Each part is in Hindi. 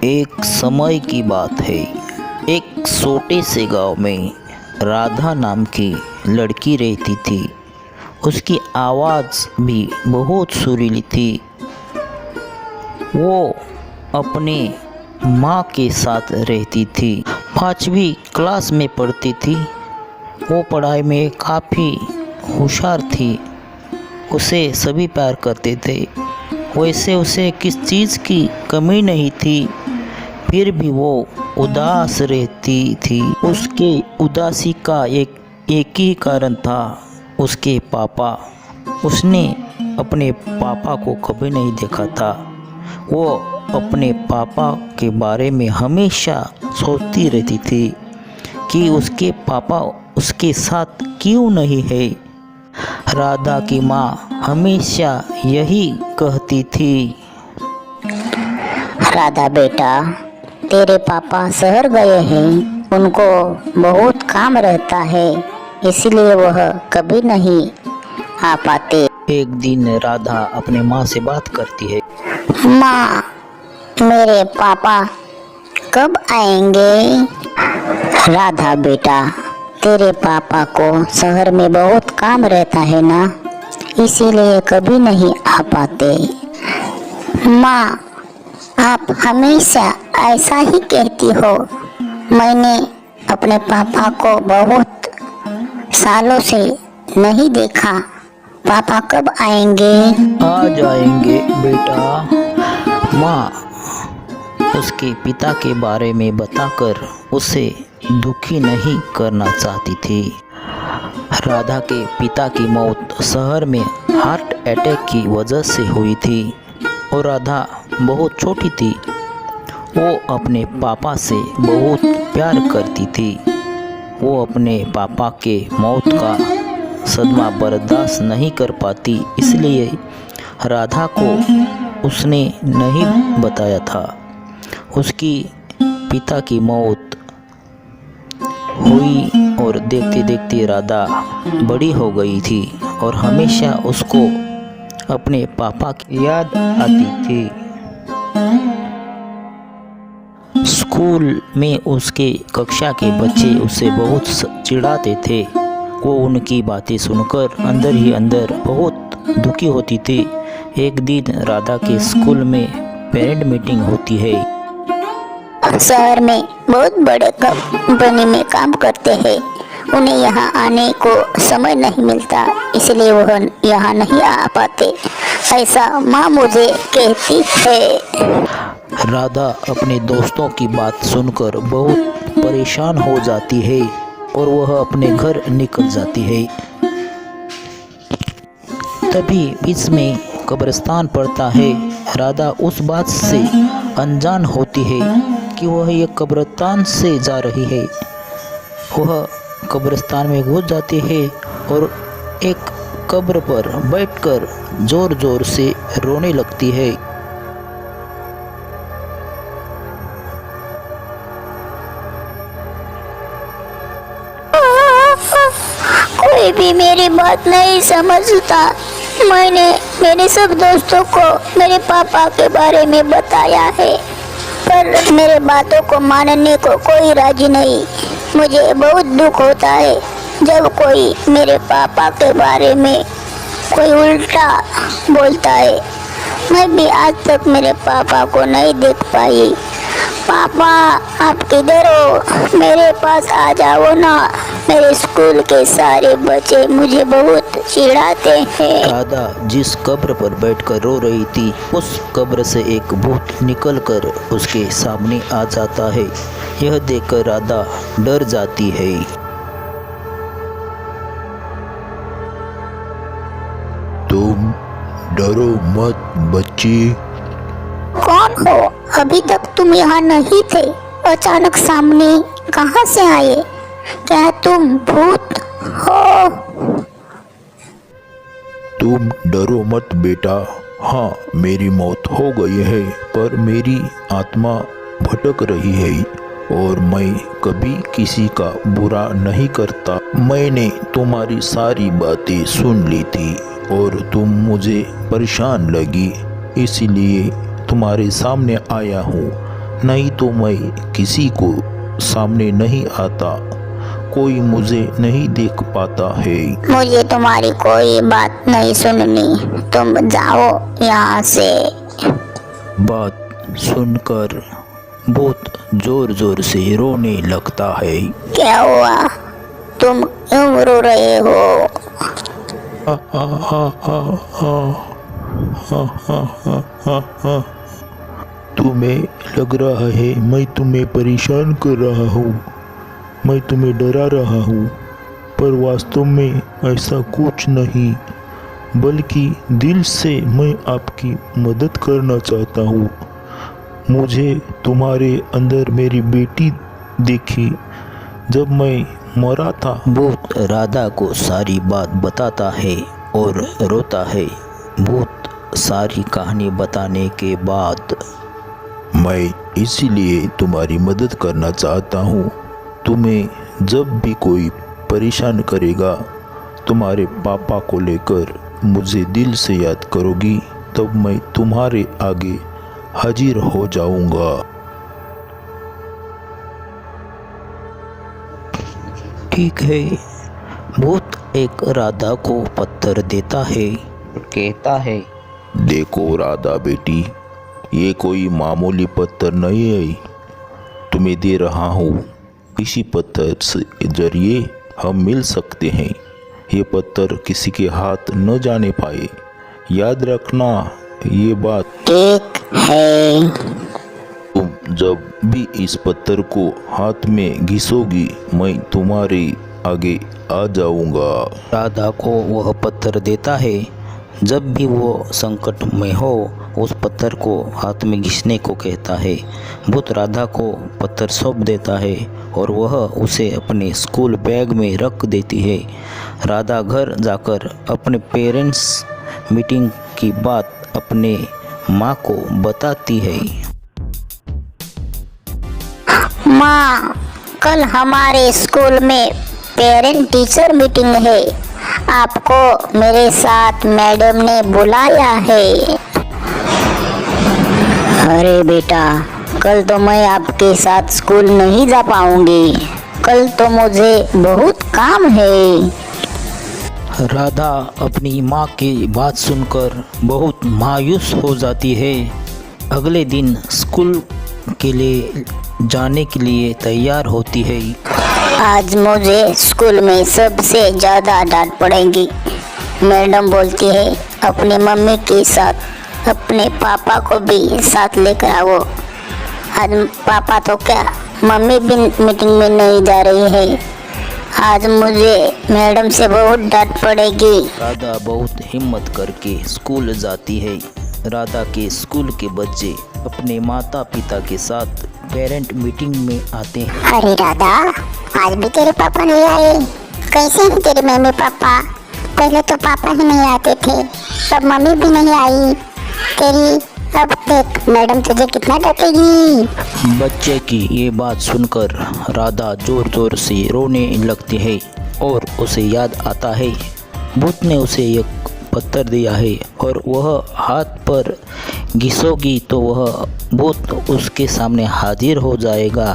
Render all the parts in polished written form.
एक समय की बात है। एक छोटे से गांव में राधा नाम की लड़की रहती थी। उसकी आवाज़ भी बहुत सुरीली थी। वो अपने माँ के साथ रहती थी। 5वीं क्लास में पढ़ती थी। वो पढ़ाई में काफ़ी होशियार थी। उसे सभी प्यार करते थे। वैसे उसे किस चीज़ की कमी नहीं थी। फिर भी वो उदास रहती थी। उसके उदासी का एक ही कारण था, उसके पापा। उसने अपने पापा को कभी नहीं देखा था। वो अपने पापा के बारे में हमेशा सोचती रहती थी कि उसके पापा उसके साथ क्यों नहीं है। राधा की माँ हमेशा यही कहती थी, राधा बेटा, तेरे पापा शहर गए हैं। उनको बहुत काम रहता है, इसलिए वह कभी नहीं आ पाते। एक दिन राधा अपने माँ से बात करती है। माँ, मेरे पापा कब आएंगे? राधा बेटा, तेरे पापा को शहर में बहुत काम रहता है ना, इसीलिए कभी नहीं आ पाते। माँ, आप हमेशा ऐसा ही कहती हो। मैंने अपने पापा को बहुत सालों से नहीं देखा। पापा कब आएंगे? आ जाएंगे बेटा। माँ उसके पिता के बारे में बताकर उसे दुखी नहीं करना चाहती थी। राधा के पिता की मौत शहर में हार्ट अटैक की वजह से हुई थी और राधा बहुत छोटी थी। वो अपने पापा से बहुत प्यार करती थी। वो अपने पापा के मौत का सदमा बर्दाश्त नहीं कर पाती, इसलिए राधा को उसने नहीं बताया था। उसकी पिता की मौत हुई और देखते देखते राधा बड़ी हो गई थी और हमेशा उसको अपने पापा की याद आती थी। स्कूल में उसके कक्षा के बच्चे उसे बहुत चिढ़ाते थे। वो उनकी बातें सुनकर अंदर ही अंदर बहुत दुखी होती थी। एक दिन राधा के स्कूल में पेरेंट मीटिंग होती है। शहर में बहुत बड़े कंपनी में काम करते हैं। उन्हें यहाँ आने को समय नहीं मिलता, इसलिए वह यहाँ नहीं आ पाते, ऐसा माँ मुझे कहती है। राधा अपने दोस्तों की बात सुनकर बहुत परेशान हो जाती है और वह अपने घर निकल जाती है। तभी बीच में कब्रिस्तान पड़ता है। राधा उस बात से अनजान होती है कि वह एक कब्रिस्तान से जा रही है। वह कब्रिस्तान में घुस जाती है और एक कब्र पर बैठकर जोर जोर से रोने लगती है। कोई भी मेरी बात नहीं समझता। मैंने मेरे सब दोस्तों को मेरे पापा के बारे में बताया है, पर मेरे बातों को मानने को कोई राजी नहीं। मुझे बहुत दुख होता है जब कोई मेरे पापा के बारे में कोई उल्टा बोलता है। मैं भी आज तक मेरे पापा को नहीं देख पाई। पापा, आप किधर हो? मेरे पास आ जाओ ना। मेरे स्कूल के सारे बच्चे मुझे बहुत चिढ़ाते हैं। राधा जिस कब्र पर बैठकर रो रही थी, उस कब्र से एक भूत निकलकर उसके सामने आ जाता है। यह देखकर राधा डर जाती है। तुम डरो मत बच्ची। कौन हो? अभी तक तुम यहाँ नहीं थे, अचानक सामने कहाँ से आए? क्या तुम भूत हो? तुम डरो मत बेटा। हाँ, मेरी मौत हो गई है, पर मेरी आत्मा भटक रही है और मैं कभी किसी का बुरा नहीं करता। मैंने तुम्हारी सारी बातें सुन ली थी और तुम मुझे परेशान लगी, इसीलिए तुम्हारे सामने आया हूँ, नहीं तो मैं किसी को सामने नहीं आता, कोई मुझे नहीं देख पाता है। मुझे तुम्हारी कोई बात नहीं सुननी, तुम जाओ यहाँ से। बात सुनकर भूत जोर जोर से रोने लगता है। क्या हुआ, तुम क्यों रो रहे हो? तुम्हें लग रहा है मैं तुम्हें परेशान कर रहा हूँ, मैं तुम्हें डरा रहा हूँ, पर वास्तव में ऐसा कुछ नहीं, बल्कि दिल से मैं आपकी मदद करना चाहता हूँ। मुझे तुम्हारे अंदर मेरी बेटी देखी जब मैं मरा था। भूत राधा को सारी बात बताता है और रोता है। भूत सारी कहानी बताने के बाद, मैं इसीलिए तुम्हारी मदद करना चाहता हूँ। तुम्हें जब भी कोई परेशान करेगा, तुम्हारे पापा को लेकर मुझे दिल से याद करोगी, तब मैं तुम्हारे आगे हाजिर हो जाऊंगा। ठीक है। भूत एक राधा को पत्थर देता है, कहता है, देखो राधा बेटी, ये कोई मामूली पत्थर नहीं है, तुम्हें दे रहा हूँ। इसी पत्थर से जरिए हम मिल सकते हैं। ये पत्थर किसी के हाथ न जाने पाए, याद रखना ये बात। ठीक है। तुम जब भी इस पत्थर को हाथ में घिसोगी, मैं तुम्हारे आगे आ जाऊंगा। राधा को वह पत्थर देता है। जब भी वो संकट में हो, उस पत्थर को हाथ में घिसने को कहता है। भूत राधा को पत्थर सौंप देता है और वह उसे अपने स्कूल बैग में रख देती है। राधा घर जाकर अपने पेरेंट्स मीटिंग की बात अपने माँ को बताती है। माँ, कल हमारे स्कूल में पेरेंट टीचर मीटिंग है, आपको मेरे साथ मैडम ने बुलाया है। अरे बेटा, कल तो मैं आपके साथ स्कूल नहीं जा पाऊंगी, कल तो मुझे बहुत काम है। राधा अपनी माँ की बात सुनकर बहुत मायूस हो जाती है। अगले दिन स्कूल के लिए जाने के लिए तैयार होती है। आज मुझे स्कूल में सबसे ज़्यादा डांट पड़ेगी। मैडम बोलती है अपनी मम्मी के साथ अपने पापा को भी साथ लेकर आओ। आज पापा तो क्या, मम्मी भी मीटिंग में नहीं जा रही है। आज मुझे मैडम से बहुत डांट पड़ेगी। राधा बहुत हिम्मत करके स्कूल जाती है। राधा के स्कूल के बच्चे अपने माता पिता के साथ पेरेंट मीटिंग में आते हैं। अरे राधा, आज भी तेरे पापा नहीं आए, कैसे हैं तेरे मम्मी पापा? पहले तो पापा ही नहीं आते थे, अब मम्मी भी नहीं आई तेरी। अब देख मैडम तुझे कितना डांटेगी। बच्चे की ये बात सुनकर राधा जोर जोर से रोने लगती है और उसे याद आता है भूत ने उसे एक पत्थर दिया है और वह हाथ पर घिसोगी तो वह भूत उसके सामने हाजिर हो जाएगा।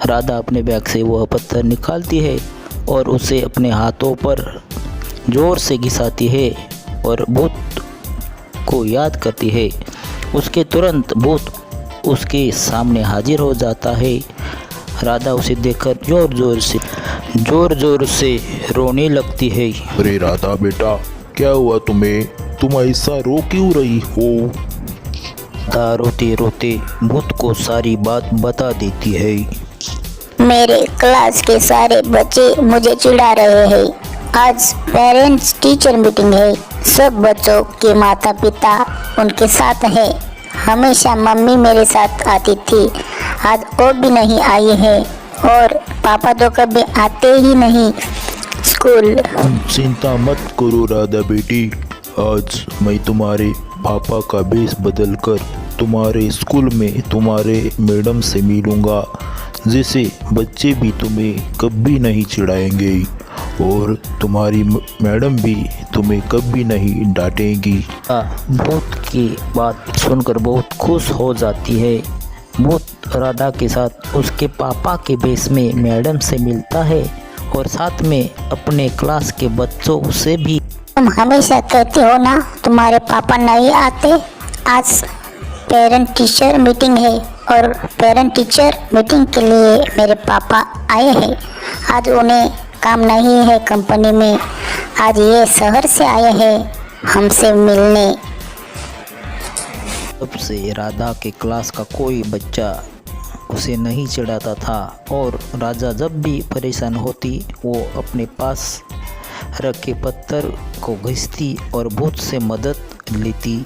राधा अपने बैग से वह पत्थर निकालती है और उसे अपने हाथों पर जोर से घिसाती है और भूत को याद करती है। उसके तुरंत भूत उसके सामने हाजिर हो जाता है। राधा उसे देखकर जोर जोर से रोने लगती है। अरे राधा बेटा, क्या हुआ तुम्हें? तुम ऐसा रो क्यों रही हो? राधा रोते रोते भूत को सारी बात बता देती है। मेरे क्लास के सारे बच्चे मुझे चिढ़ा रहे हैं। आज पेरेंट्स टीचर मीटिंग है, सब बच्चों के माता पिता उनके साथ है। हमेशा मम्मी मेरे साथ आती थी, आज वो भी नहीं आई है और पापा तो कभी आते ही नहीं स्कूल। चिंता मत करो राधा बेटी, आज मैं तुम्हारे पापा का भेष बदल कर तुम्हारे स्कूल में तुम्हारे मैडम से मिलूंगा, जिससे बच्चे भी तुम्हें कभी नहीं चिढ़ाएंगे और तुम्हारी मैडम भी तुम्हें कभी नहीं डांटेगी। भूत की बात सुनकर बहुत खुश हो जाती है। भूत राधा के साथ उसके पापा के बेस में मैडम से मिलता है और साथ में अपने क्लास के बच्चों से भी। तुम हमेशा कहते हो ना तुम्हारे पापा नहीं आते। आज पेरेंट टीचर मीटिंग है और पेरेंट टीचर मीटिंग के लिए मेरे पापा आए हैं। आज उन्हें काम नहीं है कंपनी में, आज ये शहर से आए हैं हमसे मिलने। तब से राधा के क्लास का कोई बच्चा उसे नहीं चिढ़ाता था और राधा जब भी परेशान होती वो अपने पास रखे पत्थर को घिसती और भूत से मदद लेती।